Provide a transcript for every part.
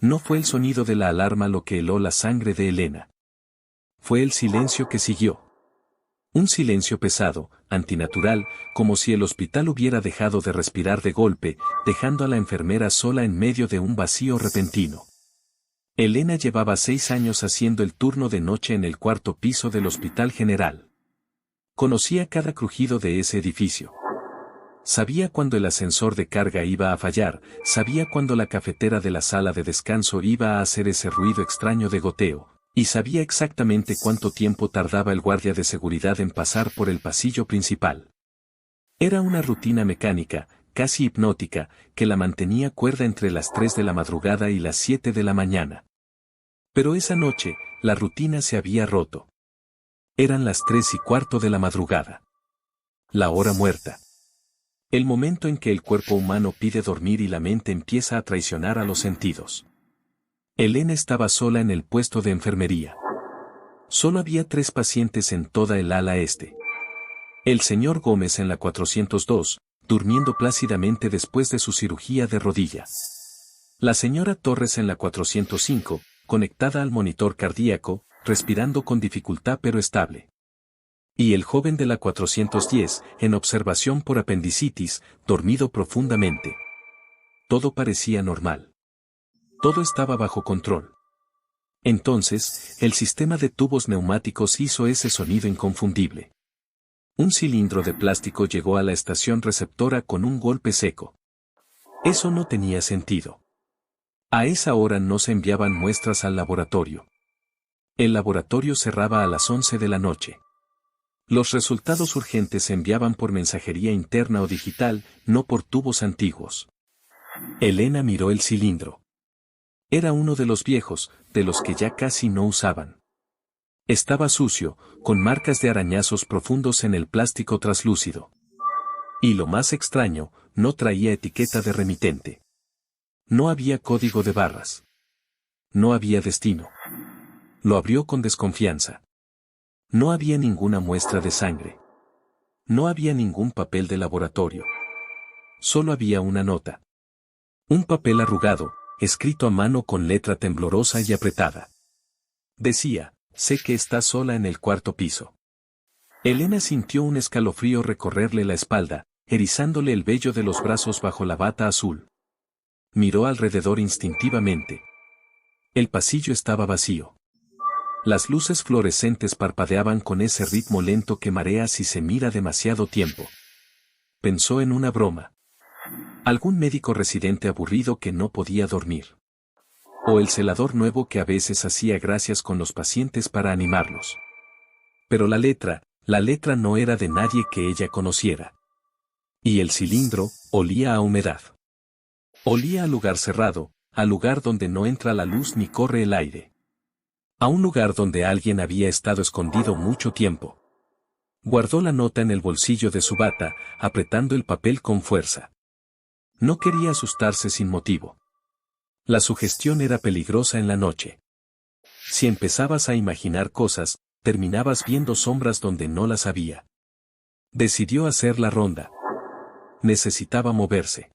No fue el sonido de la alarma lo que heló la sangre de Elena. Fue el silencio que siguió. Un silencio pesado, antinatural, como si el hospital hubiera dejado de respirar de golpe, dejando a la enfermera sola en medio de un vacío repentino. Elena llevaba 6 años haciendo el turno de noche en el 4º piso del Hospital General. Conocía cada crujido de ese edificio. Sabía cuando el ascensor de carga iba a fallar, sabía cuando la cafetera de la sala de descanso iba a hacer ese ruido extraño de goteo, y sabía exactamente cuánto tiempo tardaba el guardia de seguridad en pasar por el pasillo principal. Era una rutina mecánica, casi hipnótica, que la mantenía cuerda entre las 3 de la madrugada y las 7 de la mañana. Pero esa noche, la rutina se había roto. Eran las 3:15 de la madrugada. La hora muerta. El momento en que el cuerpo humano pide dormir y la mente empieza a traicionar a los sentidos. Elena estaba sola en el puesto de enfermería. Solo había 3 pacientes en toda el ala este. El señor Gómez en la 402, durmiendo plácidamente después de su cirugía de rodilla. La señora Torres en la 405, conectada al monitor cardíaco, respirando con dificultad pero estable. Y el joven de la 410, en observación por apendicitis, dormido profundamente. Todo parecía normal. Todo estaba bajo control. Entonces, el sistema de tubos neumáticos hizo ese sonido inconfundible. Un cilindro de plástico llegó a la estación receptora con un golpe seco. Eso no tenía sentido. A esa hora no se enviaban muestras al laboratorio. El laboratorio cerraba a las 11 de la noche. Los resultados urgentes se enviaban por mensajería interna o digital, no por tubos antiguos. Elena miró el cilindro. Era uno de los viejos, de los que ya casi no usaban. Estaba sucio, con marcas de arañazos profundos en el plástico traslúcido. Y lo más extraño, no traía etiqueta de remitente. No había código de barras. No había destino. Lo abrió con desconfianza. No había ninguna muestra de sangre. No había ningún papel de laboratorio. Solo había una nota. Un papel arrugado, escrito a mano con letra temblorosa y apretada. Decía, sé que estás sola en el 4º piso. Elena sintió un escalofrío recorrerle la espalda, erizándole el vello de los brazos bajo la bata azul. Miró alrededor instintivamente. El pasillo estaba vacío. Las luces fluorescentes parpadeaban con ese ritmo lento que marea si se mira demasiado tiempo. Pensó en una broma. Algún médico residente aburrido que no podía dormir. O el celador nuevo que a veces hacía gracias con los pacientes para animarlos. Pero la letra no era de nadie que ella conociera. Y el cilindro olía a humedad. Olía a lugar cerrado, a lugar donde no entra la luz ni corre el aire. A un lugar donde alguien había estado escondido mucho tiempo. Guardó la nota en el bolsillo de su bata, apretando el papel con fuerza. No quería asustarse sin motivo. La sugestión era peligrosa en la noche. Si empezabas a imaginar cosas, terminabas viendo sombras donde no las había. Decidió hacer la ronda. Necesitaba moverse.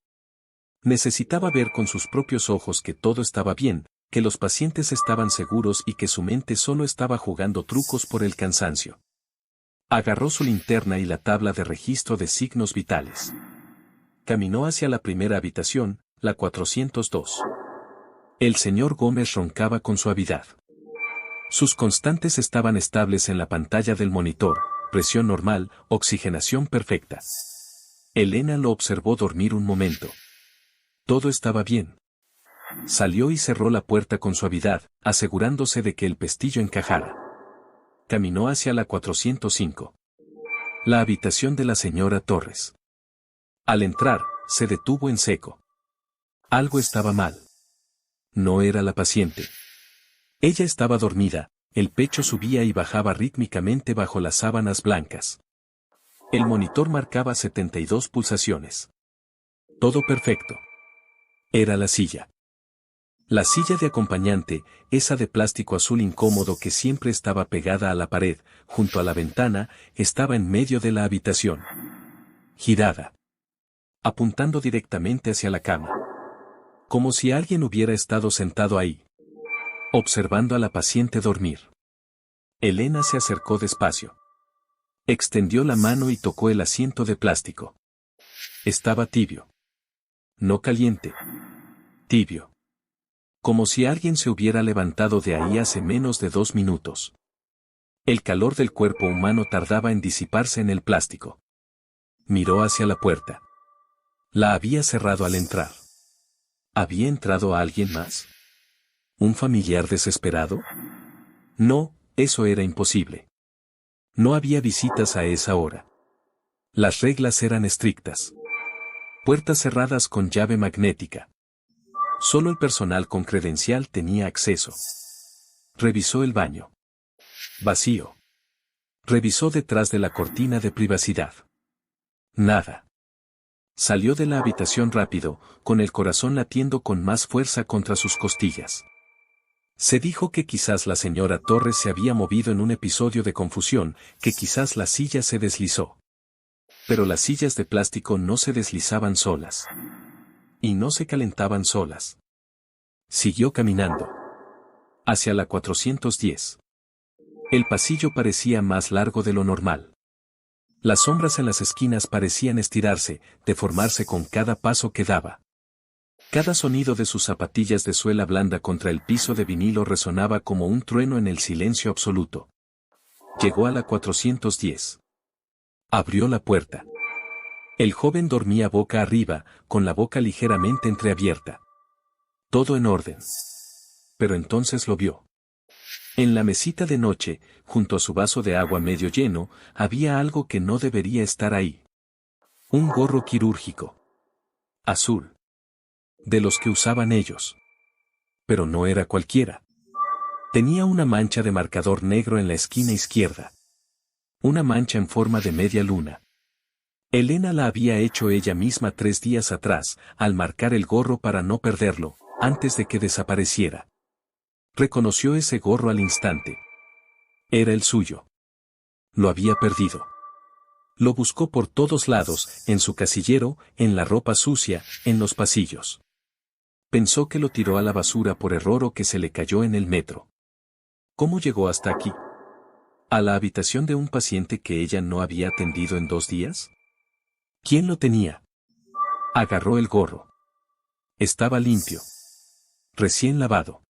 Necesitaba ver con sus propios ojos que todo estaba bien, que los pacientes estaban seguros y que su mente solo estaba jugando trucos por el cansancio. Agarró su linterna y la tabla de registro de signos vitales. Caminó hacia la primera habitación, la 402. El señor Gómez roncaba con suavidad. Sus constantes estaban estables en la pantalla del monitor, presión normal, oxigenación perfecta. Elena lo observó dormir un momento. Todo estaba bien. Salió y cerró la puerta con suavidad, asegurándose de que el pestillo encajara. Caminó hacia la 405. La habitación de la señora Torres. Al entrar, se detuvo en seco. Algo estaba mal. No era la paciente. Ella estaba dormida, el pecho subía y bajaba rítmicamente bajo las sábanas blancas. El monitor marcaba 72 pulsaciones. Todo perfecto. Era la silla. La silla de acompañante, esa de plástico azul incómodo que siempre estaba pegada a la pared, junto a la ventana, estaba en medio de la habitación. Girada. Apuntando directamente hacia la cama. Como si alguien hubiera estado sentado ahí, observando a la paciente dormir. Elena se acercó despacio. Extendió la mano y tocó el asiento de plástico. Estaba tibio. No caliente. Tibio. Como si alguien se hubiera levantado de ahí hace menos de 2 minutos. El calor del cuerpo humano tardaba en disiparse en el plástico. Miró hacia la puerta. La había cerrado al entrar. ¿Había entrado alguien más? ¿Un familiar desesperado? No, eso era imposible. No había visitas a esa hora. Las reglas eran estrictas. Puertas cerradas con llave magnética. Solo el personal con credencial tenía acceso. Revisó el baño. Vacío. Revisó detrás de la cortina de privacidad. Nada. Salió de la habitación rápido, con el corazón latiendo con más fuerza contra sus costillas. Se dijo que quizás la señora Torres se había movido en un episodio de confusión, que quizás la silla se deslizó. Pero las sillas de plástico no se deslizaban solas. Y no se calentaban solas. Siguió caminando. Hacia la 410. El pasillo parecía más largo de lo normal. Las sombras en las esquinas parecían estirarse, deformarse con cada paso que daba. Cada sonido de sus zapatillas de suela blanda contra el piso de vinilo resonaba como un trueno en el silencio absoluto. Llegó a la 410. Abrió la puerta. El joven dormía boca arriba, con la boca ligeramente entreabierta. Todo en orden. Pero entonces lo vio. En la mesita de noche, junto a su vaso de agua medio lleno, había algo que no debería estar ahí. Un gorro quirúrgico. Azul. De los que usaban ellos. Pero no era cualquiera. Tenía una mancha de marcador negro en la esquina izquierda. Una mancha en forma de media luna. Elena la había hecho ella misma 3 días atrás, al marcar el gorro para no perderlo, antes de que desapareciera. Reconoció ese gorro al instante. Era el suyo. Lo había perdido. Lo buscó por todos lados, en su casillero, en la ropa sucia, en los pasillos. Pensó que lo tiró a la basura por error o que se le cayó en el metro. ¿Cómo llegó hasta aquí? ¿A la habitación de un paciente que ella no había atendido en 2 días? ¿Quién lo tenía? Agarró el gorro. Estaba limpio. Recién lavado.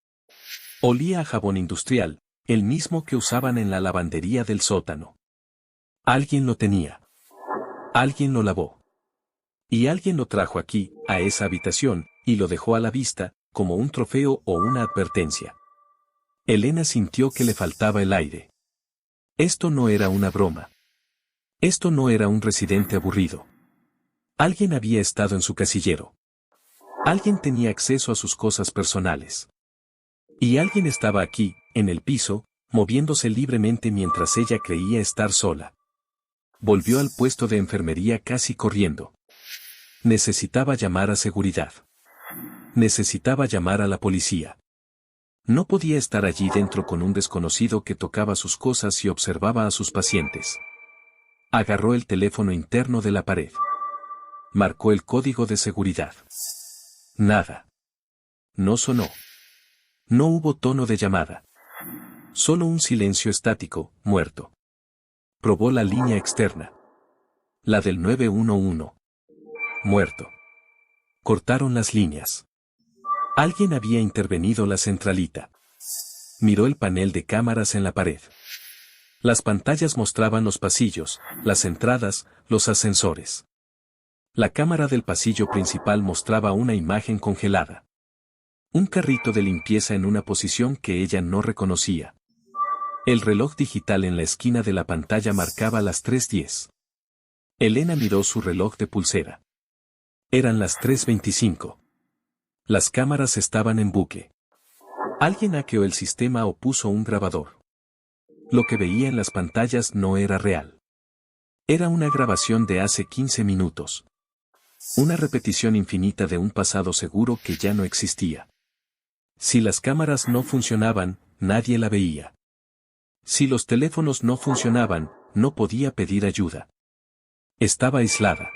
Olía a jabón industrial, el mismo que usaban en la lavandería del sótano. Alguien lo tenía. Alguien lo lavó. Y alguien lo trajo aquí, a esa habitación, y lo dejó a la vista, como un trofeo o una advertencia. Elena sintió que le faltaba el aire. Esto no era una broma. Esto no era un residente aburrido. Alguien había estado en su casillero. Alguien tenía acceso a sus cosas personales. Y alguien estaba aquí, en el piso, moviéndose libremente mientras ella creía estar sola. Volvió al puesto de enfermería casi corriendo. Necesitaba llamar a seguridad. Necesitaba llamar a la policía. No podía estar allí dentro con un desconocido que tocaba sus cosas y observaba a sus pacientes. Agarró el teléfono interno de la pared. Marcó el código de seguridad. Nada. No sonó. No hubo tono de llamada. Solo un silencio estático, muerto. Probó la línea externa. La del 911. Muerto. Cortaron las líneas. Alguien había intervenido la centralita. Miró el panel de cámaras en la pared. Las pantallas mostraban los pasillos, las entradas, los ascensores. La cámara del pasillo principal mostraba una imagen congelada. Un carrito de limpieza en una posición que ella no reconocía. El reloj digital en la esquina de la pantalla marcaba las 3:10. Elena miró su reloj de pulsera. Eran las 3:25. Las cámaras estaban en bucle. Alguien hackeó el sistema o puso un grabador. Lo que veía en las pantallas no era real. Era una grabación de hace 15 minutos. Una repetición infinita de un pasado seguro que ya no existía. Si las cámaras no funcionaban, nadie la veía. Si los teléfonos no funcionaban, no podía pedir ayuda. Estaba aislada.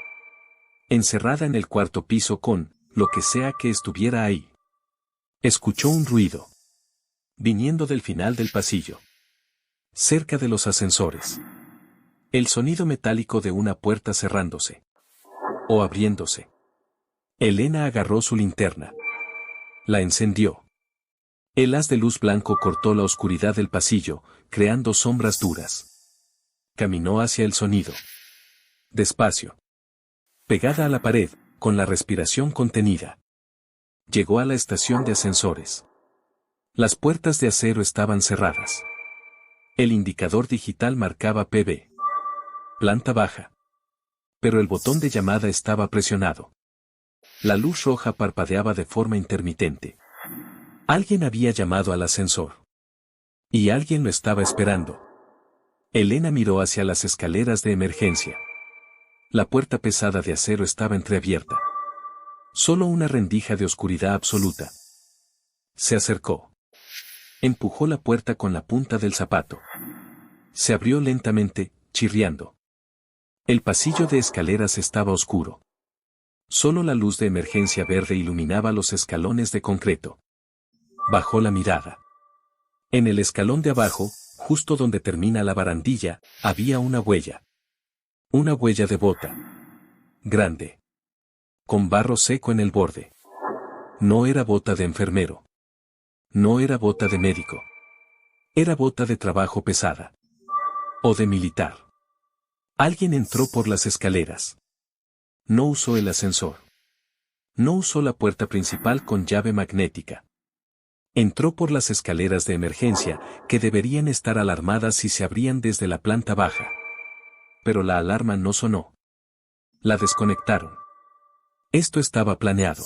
Encerrada en el cuarto piso con lo que sea que estuviera ahí. Escuchó un ruido, viniendo del final del pasillo, cerca de los ascensores. El sonido metálico de una puerta cerrándose o abriéndose. Elena agarró su linterna. La encendió. El haz de luz blanco cortó la oscuridad del pasillo, creando sombras duras. Caminó hacia el sonido. Despacio. Pegada a la pared, con la respiración contenida. Llegó a la estación de ascensores. Las puertas de acero estaban cerradas. El indicador digital marcaba PB. Planta baja. Pero el botón de llamada estaba presionado. La luz roja parpadeaba de forma intermitente. Alguien había llamado al ascensor. Y alguien lo estaba esperando. Elena miró hacia las escaleras de emergencia. La puerta pesada de acero estaba entreabierta. Solo una rendija de oscuridad absoluta. Se acercó. Empujó la puerta con la punta del zapato. Se abrió lentamente, chirriando. El pasillo de escaleras estaba oscuro. Solo la luz de emergencia verde iluminaba los escalones de concreto. Bajó la mirada. En el escalón de abajo, justo donde termina la barandilla, había una huella. Una huella de bota. Grande. Con barro seco en el borde. No era bota de enfermero. No era bota de médico. Era bota de trabajo pesada. O de militar. Alguien entró por las escaleras. No usó el ascensor. No usó la puerta principal con llave magnética. Entró por las escaleras de emergencia, que deberían estar alarmadas si se abrían desde la planta baja. Pero la alarma no sonó. La desconectaron. Esto estaba planeado.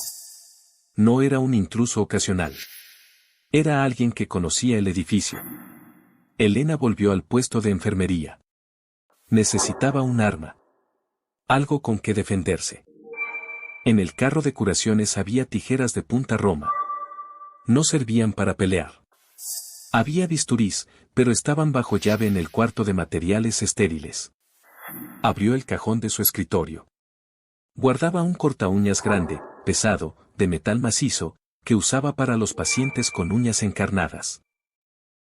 No era un intruso ocasional. Era alguien que conocía el edificio. Elena volvió al puesto de enfermería. Necesitaba un arma. Algo con que defenderse. En el carro de curaciones había tijeras de punta roma. No servían para pelear. Había bisturís, pero estaban bajo llave en el cuarto de materiales estériles. Abrió el cajón de su escritorio. Guardaba un cortaúñas grande, pesado, de metal macizo, que usaba para los pacientes con uñas encarnadas.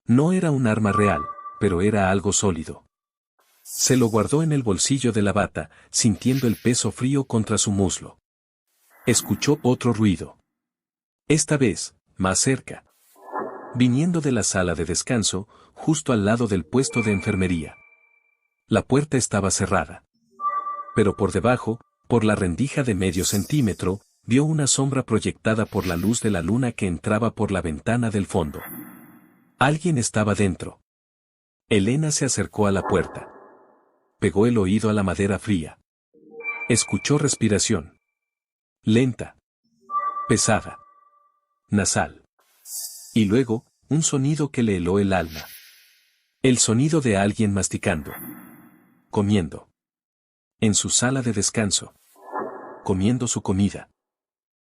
No era un arma real, pero era algo sólido. Se lo guardó en el bolsillo de la bata, sintiendo el peso frío contra su muslo. Escuchó otro ruido. Esta vez, más cerca. Viniendo de la sala de descanso, justo al lado del puesto de enfermería. La puerta estaba cerrada. Pero por debajo, por la rendija de medio centímetro, vio una sombra proyectada por la luz de la luna que entraba por la ventana del fondo. Alguien estaba dentro. Elena se acercó a la puerta. Pegó el oído a la madera fría. Escuchó respiración. Lenta. Pesada. Nasal. Y luego, un sonido que le heló el alma. El sonido de alguien masticando. Comiendo. En su sala de descanso. Comiendo su comida.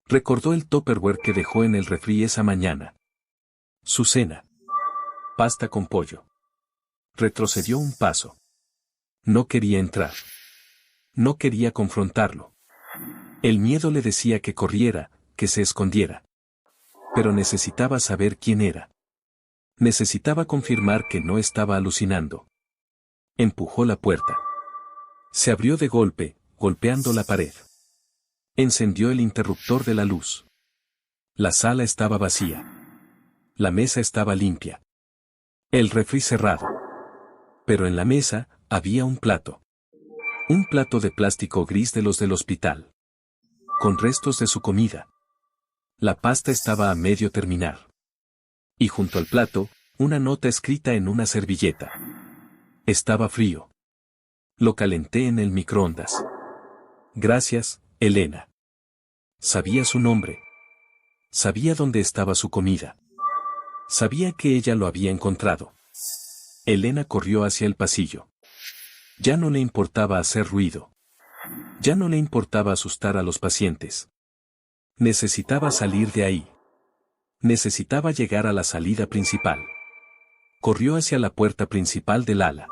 Recordó el Tupperware que dejó en el refri esa mañana. Su cena. Pasta con pollo. Retrocedió un paso. No quería entrar. No quería confrontarlo. El miedo le decía que corriera, que se escondiera. Pero necesitaba saber quién era. Necesitaba confirmar que no estaba alucinando. Empujó la puerta. Se abrió de golpe, golpeando la pared. Encendió el interruptor de la luz. La sala estaba vacía. La mesa estaba limpia. El refri cerrado. Pero en la mesa, había un plato. Un plato de plástico gris de los del hospital. Con restos de su comida. La pasta estaba a medio terminar. Y junto al plato, una nota escrita en una servilleta. Estaba frío. Lo calenté en el microondas. Gracias, Elena. Sabía su nombre. Sabía dónde estaba su comida. Sabía que ella lo había encontrado. Elena corrió hacia el pasillo. Ya no le importaba hacer ruido. Ya no le importaba asustar a los pacientes. Necesitaba salir de ahí. Necesitaba llegar a la salida principal. Corrió hacia la puerta principal del ala.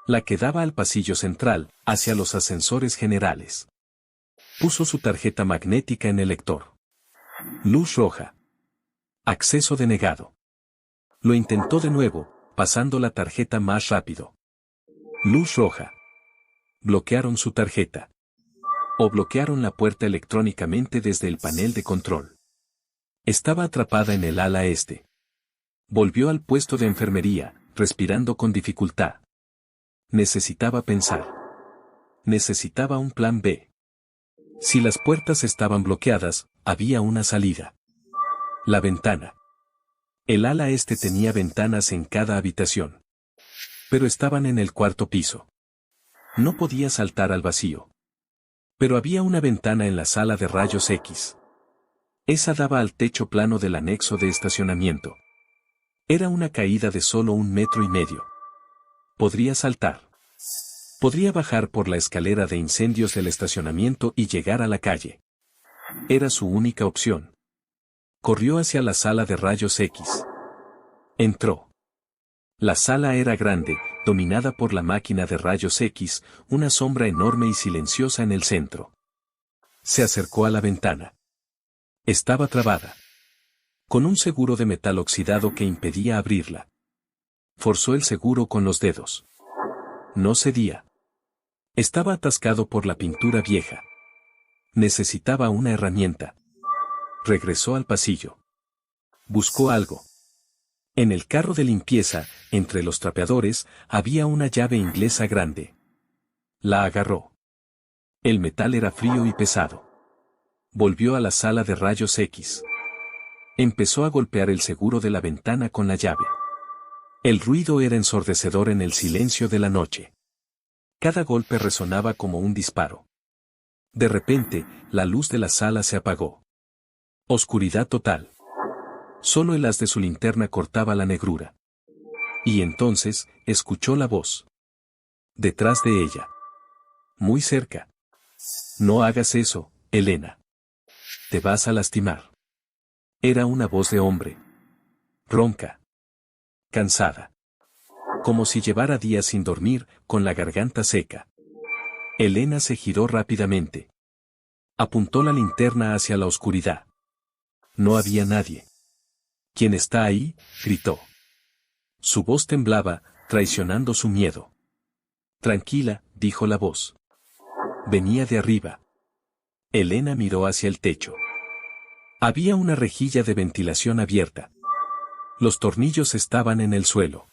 La que daba al pasillo central, hacia los ascensores generales. Puso su tarjeta magnética en el lector. Luz roja. Acceso denegado. Lo intentó de nuevo, pasando la tarjeta más rápido. Luz roja. Bloquearon su tarjeta. O bloquearon la puerta electrónicamente desde el panel de control. Estaba atrapada en el ala este. Volvió al puesto de enfermería, respirando con dificultad. Necesitaba pensar. Necesitaba un plan B. Si las puertas estaban bloqueadas, había una salida. La ventana. El ala este tenía ventanas en cada habitación. Pero estaban en el cuarto piso. No podía saltar al vacío. Pero había una ventana en la sala de rayos X. Esa daba al techo plano del anexo de estacionamiento. Era una caída de solo 1,5 metros. Podría saltar. Podría bajar por la escalera de incendios del estacionamiento y llegar a la calle. Era su única opción. Corrió hacia la sala de rayos X. Entró. La sala era grande, dominada por la máquina de rayos X, una sombra enorme y silenciosa en el centro. Se acercó a la ventana. Estaba trabada. Con un seguro de metal oxidado que impedía abrirla. Forzó el seguro con los dedos. No cedía. Estaba atascado por la pintura vieja. Necesitaba una herramienta. Regresó al pasillo. Buscó algo. En el carro de limpieza, entre los trapeadores, había una llave inglesa grande. La agarró. El metal era frío y pesado. Volvió a la sala de rayos X. Empezó a golpear el seguro de la ventana con la llave. El ruido era ensordecedor en el silencio de la noche. Cada golpe resonaba como un disparo. De repente, la luz de la sala se apagó. Oscuridad total. Solo el haz de su linterna cortaba la negrura. Y entonces, escuchó la voz. Detrás de ella. Muy cerca. No hagas eso, Elena. Te vas a lastimar. Era una voz de hombre. Ronca. Cansada. Como si llevara días sin dormir, con la garganta seca. Elena se giró rápidamente. Apuntó la linterna hacia la oscuridad. No había nadie. ¿Quién está ahí?, gritó. Su voz temblaba, traicionando su miedo. Tranquila, dijo la voz. Venía de arriba. Elena miró hacia el techo. Había una rejilla de ventilación abierta. Los tornillos estaban en el suelo.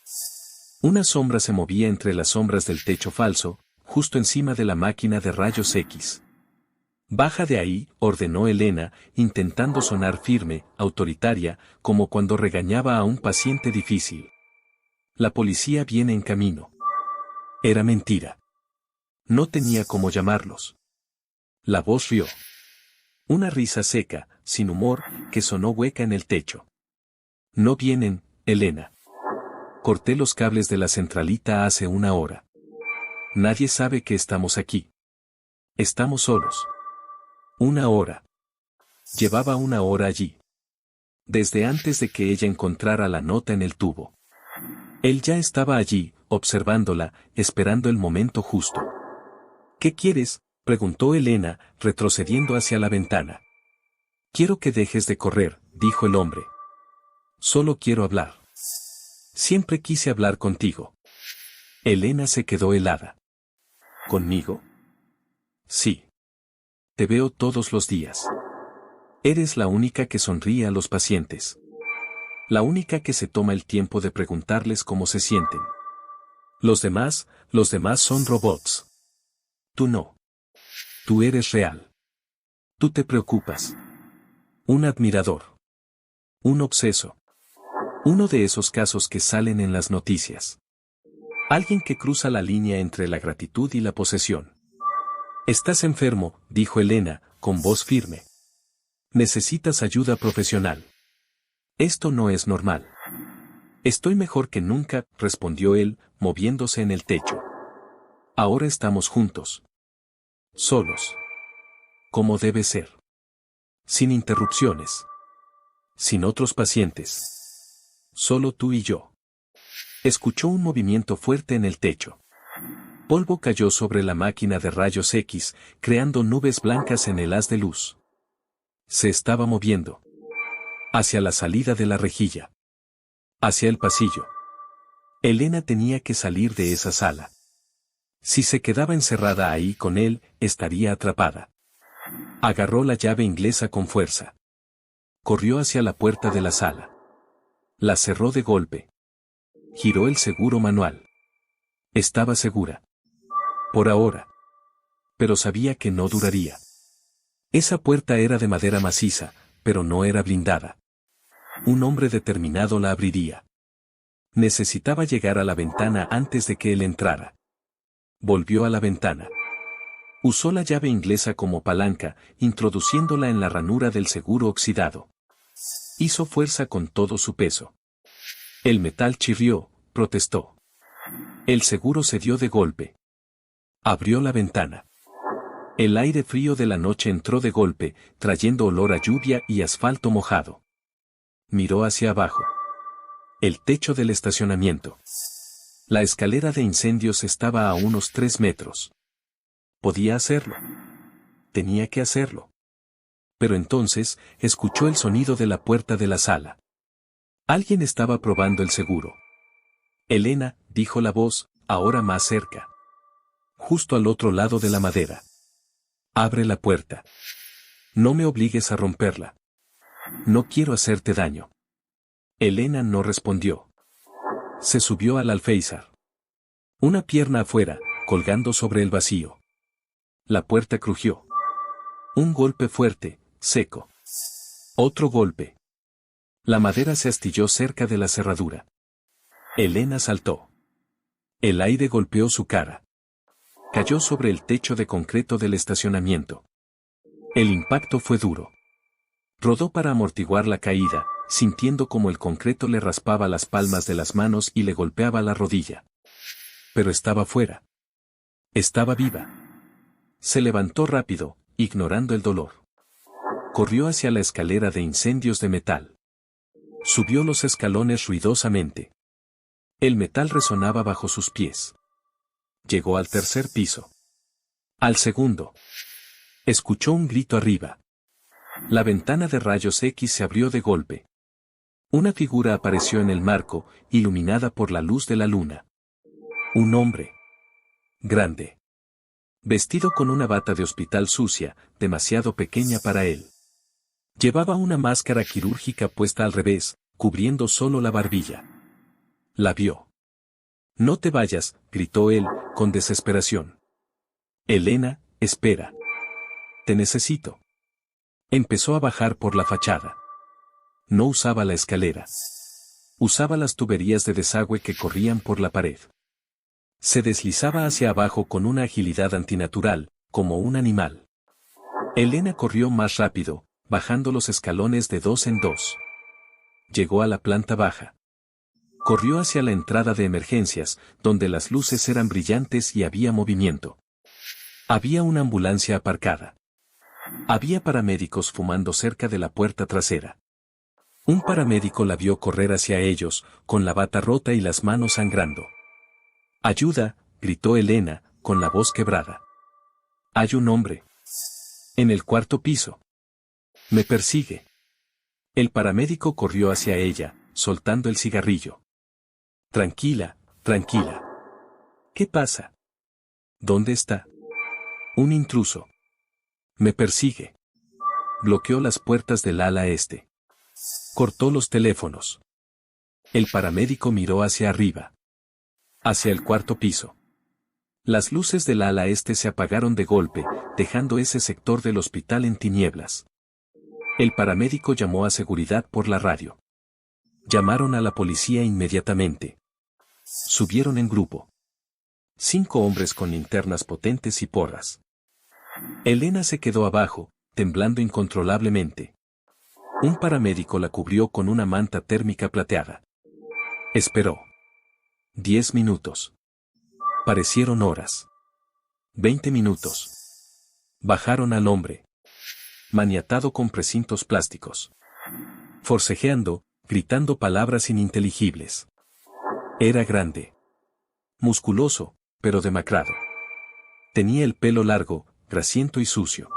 Una sombra se movía entre las sombras del techo falso, justo encima de la máquina de rayos X. Baja de ahí, ordenó Elena, intentando sonar firme, autoritaria, como cuando regañaba a un paciente difícil. La policía viene en camino. Era mentira. No tenía cómo llamarlos. La voz rió. Una risa seca, sin humor, que sonó hueca en el techo. No vienen, Elena. Corté los cables de la centralita hace 1 hora. Nadie sabe que estamos aquí. Estamos solos. 1 hora. Llevaba 1 hora allí. Desde antes de que ella encontrara la nota en el tubo. Él ya estaba allí, observándola, esperando el momento justo. ¿Qué quieres?, preguntó Elena, retrocediendo hacia la ventana. Quiero que dejes de correr, dijo el hombre. Solo quiero hablar. Siempre quise hablar contigo. Elena se quedó helada. ¿Conmigo? Sí. Te veo todos los días. Eres la única que sonríe a los pacientes. La única que se toma el tiempo de preguntarles cómo se sienten. Los demás son robots. Tú no. Tú eres real. Tú te preocupas. Un admirador. Un obseso. Uno de esos casos que salen en las noticias. Alguien que cruza la línea entre la gratitud y la posesión. Estás enfermo, dijo Elena, con voz firme. Necesitas ayuda profesional. Esto no es normal. Estoy mejor que nunca, respondió él, moviéndose en el techo. Ahora estamos juntos. Solos. Como debe ser. Sin interrupciones. Sin otros pacientes. Solo tú y yo. Escuchó un movimiento fuerte en el techo. polvo cayó sobre la máquina de rayos X, creando nubes blancas en el haz de luz. Se estaba moviendo. Hacia la salida de la rejilla. Hacia el pasillo. Elena tenía que salir de esa sala. Si se quedaba encerrada ahí con él, estaría atrapada. Agarró la llave inglesa con fuerza. Corrió hacia la puerta de la sala. La cerró de golpe. Giró el seguro manual. Estaba segura. Por ahora. Pero sabía que no duraría. Esa puerta era de madera maciza, pero no era blindada. Un hombre determinado la abriría. Necesitaba llegar a la ventana antes de que él entrara. Volvió a la ventana. Usó la llave inglesa como palanca, introduciéndola en la ranura del seguro oxidado. Hizo fuerza con todo su peso. El metal chirrió, protestó. El seguro cedió de golpe. Abrió la ventana. El aire frío de la noche entró de golpe, trayendo olor a lluvia y asfalto mojado. Miró hacia abajo. El techo del estacionamiento. La escalera de incendios estaba a unos 3 metros. Podía hacerlo. Tenía que hacerlo. Pero entonces, escuchó el sonido de la puerta de la sala. Alguien estaba probando el seguro. Elena, dijo la voz, ahora más cerca. Justo al otro lado de la madera. Abre la puerta. No me obligues a romperla. No quiero hacerte daño. Elena no respondió. Se subió al alféizar. Una pierna afuera, colgando sobre el vacío. La puerta crujió. Un golpe fuerte, seco. Otro golpe. La madera se astilló cerca de la cerradura. Elena saltó. El aire golpeó su cara. Cayó sobre el techo de concreto del estacionamiento. El impacto fue duro. Rodó para amortiguar la caída, sintiendo como el concreto le raspaba las palmas de las manos y le golpeaba la rodilla. Pero estaba fuera. Estaba viva. Se levantó rápido, ignorando el dolor. Corrió hacia la escalera de incendios de metal. Subió los escalones ruidosamente. El metal resonaba bajo sus pies. Llegó al 3er piso. Al 2º. Escuchó un grito arriba. La ventana de rayos X se abrió de golpe. Una figura apareció en el marco, iluminada por la luz de la luna. Un hombre. Grande. Vestido con una bata de hospital sucia, demasiado pequeña para él. Llevaba una máscara quirúrgica puesta al revés, cubriendo solo la barbilla. La vio. No te vayas, gritó él, con desesperación. Elena, espera. Te necesito. Empezó a bajar por la fachada. No usaba la escalera. Usaba las tuberías de desagüe que corrían por la pared. Se deslizaba hacia abajo con una agilidad antinatural, como un animal. Elena corrió más rápido, bajando los escalones de 2 en 2. Llegó a la planta baja. Corrió hacia la entrada de emergencias, donde las luces eran brillantes y había movimiento. Había una ambulancia aparcada. Había paramédicos fumando cerca de la puerta trasera. Un paramédico la vio correr hacia ellos, con la bata rota y las manos sangrando. «¡Ayuda!», gritó Elena, con la voz quebrada. «Hay un hombre. En el 4º piso. Me persigue». El paramédico corrió hacia ella, soltando el cigarrillo. «Tranquila, tranquila. ¿Qué pasa? ¿Dónde está?» «Un intruso. Me persigue». Bloqueó las puertas del ala este. Cortó los teléfonos. El paramédico miró hacia arriba. Hacia el 4º piso. Las luces del ala este se apagaron de golpe, dejando ese sector del hospital en tinieblas. El paramédico llamó a seguridad por la radio. Llamaron a la policía inmediatamente. Subieron en grupo. 5 hombres con linternas potentes y porras. Elena se quedó abajo, temblando incontrolablemente. Un paramédico la cubrió con una manta térmica plateada. Esperó. 10 minutos. Parecieron horas. 20 minutos. Bajaron al hombre. Maniatado con precintos plásticos. Forcejeando, gritando palabras ininteligibles. Era grande. Musculoso, pero demacrado. Tenía el pelo largo, grasiento y sucio.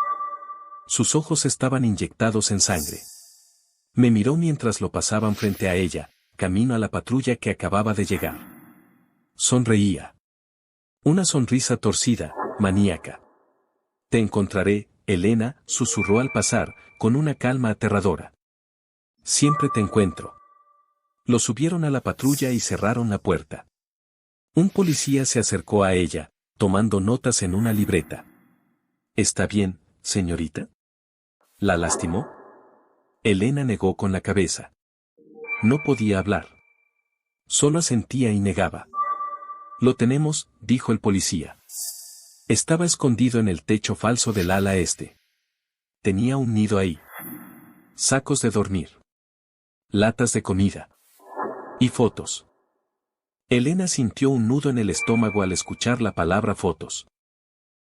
Sus ojos estaban inyectados en sangre. Me miró mientras lo pasaban frente a ella, camino a la patrulla que acababa de llegar. Sonreía. Una sonrisa torcida, maníaca. Te encontraré, Elena, susurró al pasar, con una calma aterradora. Siempre te encuentro. Lo subieron a la patrulla y cerraron la puerta. Un policía se acercó a ella, tomando notas en una libreta. ¿Está bien, señorita? ¿La lastimó? Elena negó con la cabeza. No podía hablar. Solo asentía y negaba. Lo tenemos, dijo el policía. Estaba escondido en el techo falso del ala este. Tenía un nido ahí. Sacos de dormir. Latas de comida. Y fotos. Elena sintió un nudo en el estómago al escuchar la palabra fotos.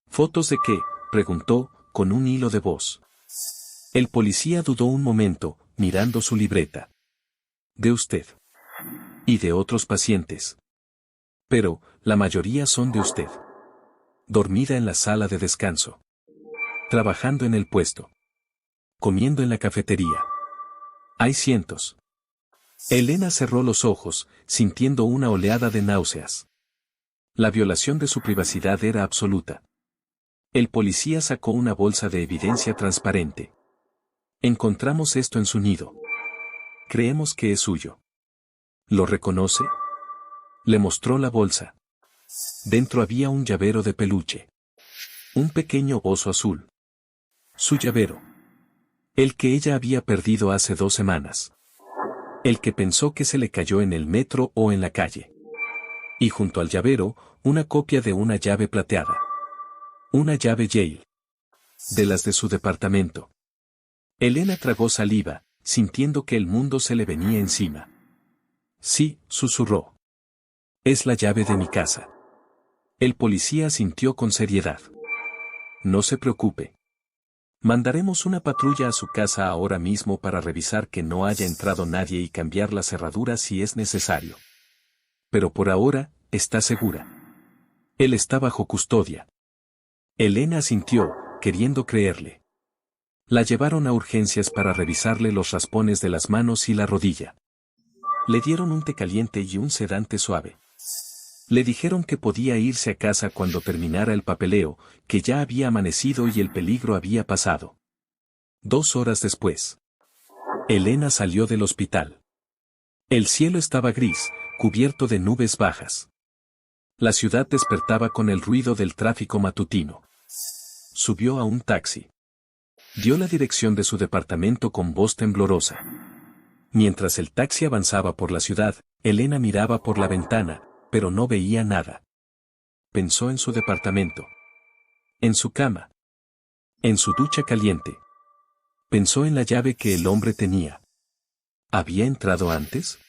¿Fotos de qué?, preguntó, con un hilo de voz. El policía dudó un momento, mirando su libreta. De usted. Y de otros pacientes. Pero, la mayoría son de usted. Dormida en la sala de descanso. Trabajando en el puesto. Comiendo en la cafetería. Hay cientos. Elena cerró los ojos, sintiendo una oleada de náuseas. La violación de su privacidad era absoluta. El policía sacó una bolsa de evidencia transparente. Encontramos esto en su nido. Creemos que es suyo. ¿Lo reconoce? Le mostró la bolsa. Dentro había un llavero de peluche. Un pequeño oso azul. Su llavero. El que ella había perdido hace 2 semanas. El que pensó que se le cayó en el metro o en la calle. Y junto al llavero, una copia de una llave plateada. Una llave Yale. De las de su departamento. Elena tragó saliva, sintiendo que el mundo se le venía encima. Sí, susurró. Es la llave de mi casa. El policía asintió con seriedad. No se preocupe. Mandaremos una patrulla a su casa ahora mismo para revisar que no haya entrado nadie y cambiar la cerradura si es necesario. Pero por ahora, está segura. Él está bajo custodia. Elena asintió, queriendo creerle. La llevaron a urgencias para revisarle los raspones de las manos y la rodilla. Le dieron un té caliente y un sedante suave. Le dijeron que podía irse a casa cuando terminara el papeleo, que ya había amanecido y el peligro había pasado. 2 horas después. Elena salió del hospital. El cielo estaba gris, cubierto de nubes bajas. La ciudad despertaba con el ruido del tráfico matutino. Subió a un taxi. Dio la dirección de su departamento con voz temblorosa. Mientras el taxi avanzaba por la ciudad, Elena miraba por la ventana, pero no veía nada. Pensó en su departamento. En su cama. En su ducha caliente. Pensó en la llave que el hombre tenía. ¿Había entrado antes?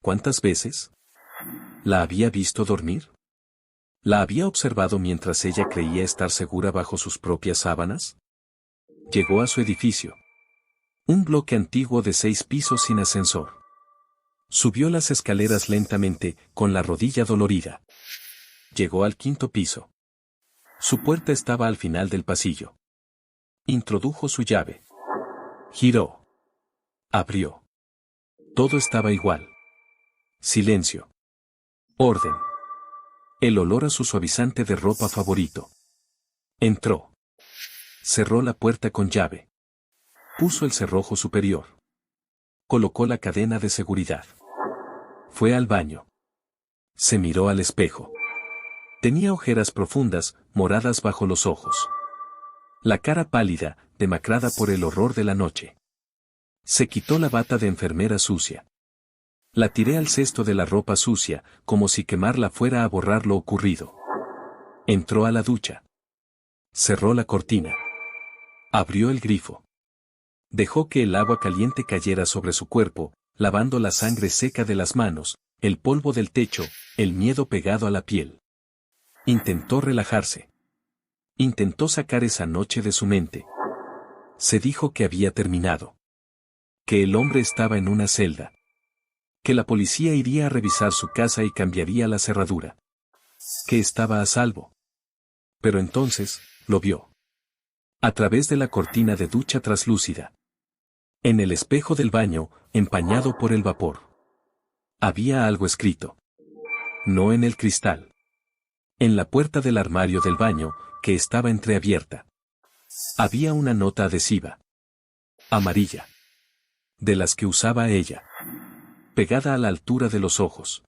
¿Cuántas veces? ¿La había visto dormir? ¿La había observado mientras ella creía estar segura bajo sus propias sábanas? Llegó a su edificio. Un bloque antiguo de 6 pisos sin ascensor. Subió las escaleras lentamente, con la rodilla dolorida. Llegó al 5.º piso. Su puerta estaba al final del pasillo. Introdujo su llave. Giró. Abrió. Todo estaba igual. Silencio. Orden. El olor a su suavizante de ropa favorito. Entró. Cerró la puerta con llave. Puso el cerrojo superior. Colocó la cadena de seguridad. Fue al baño. Se miró al espejo. Tenía ojeras profundas, moradas bajo los ojos. La cara pálida, demacrada por el horror de la noche. Se quitó la bata de enfermera sucia. La tiré al cesto de la ropa sucia, como si quemarla fuera a borrar lo ocurrido. Entró a la ducha. Cerró la cortina. Abrió el grifo. Dejó que el agua caliente cayera sobre su cuerpo, lavando la sangre seca de las manos, el polvo del techo, el miedo pegado a la piel. Intentó relajarse. Intentó sacar esa noche de su mente. Se dijo que había terminado. Que el hombre estaba en una celda. Que la policía iría a revisar su casa y cambiaría la cerradura. Que estaba a salvo. pero entonces, lo vio. A través de la cortina de ducha traslúcida. En el espejo del baño, empañado por el vapor. Había algo escrito. No en el cristal. En la puerta del armario del baño, que estaba entreabierta. Había una nota adhesiva. Amarilla. De las que usaba ella. Pegada a la altura de los ojos.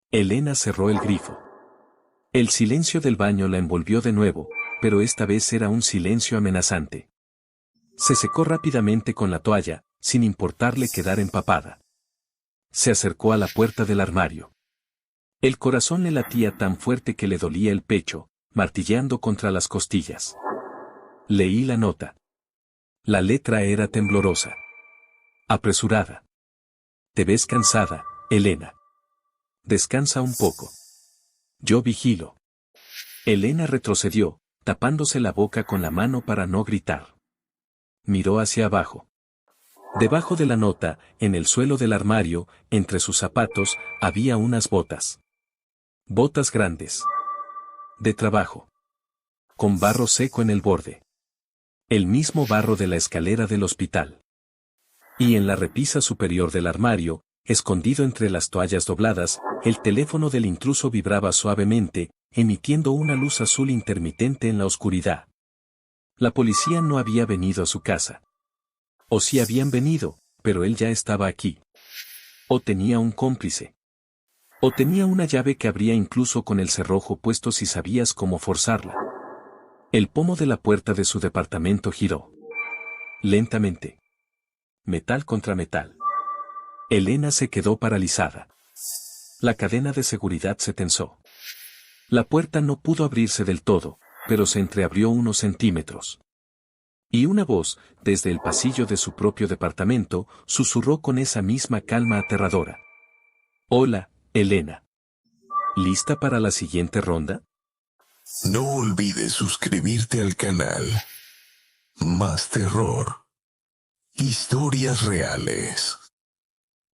Elena cerró el grifo. El silencio del baño la envolvió de nuevo, pero esta vez era un silencio amenazante. Se secó rápidamente con la toalla, sin importarle quedar empapada. Se acercó a la puerta del armario. El corazón le latía tan fuerte que le dolía el pecho, martilleando contra las costillas. Leí la nota. La letra era temblorosa. Apresurada. Te ves cansada, Elena. Descansa un poco. Yo vigilo. Elena retrocedió, tapándose la boca con la mano para no gritar. Miró hacia abajo. Debajo de la nota, en el suelo del armario, entre sus zapatos, había unas botas. Botas grandes. De trabajo. Con barro seco en el borde. El mismo barro de la escalera del hospital. Y en la repisa superior del armario, escondido entre las toallas dobladas, el teléfono del intruso vibraba suavemente, emitiendo una luz azul intermitente en la oscuridad. La policía no había venido a su casa. O sí habían venido, pero él ya estaba aquí. O tenía un cómplice. O tenía una llave que abría incluso con el cerrojo puesto si sabías cómo forzarla. El pomo de la puerta de su departamento giró. Lentamente. Metal contra metal. Elena se quedó paralizada. La cadena de seguridad se tensó. La puerta no pudo abrirse del todo, pero se entreabrió unos centímetros. Y una voz, desde el pasillo de su propio departamento, susurró con esa misma calma aterradora. Hola, Elena. ¿Lista para la siguiente ronda? No olvides suscribirte al canal. Más terror. Historias reales.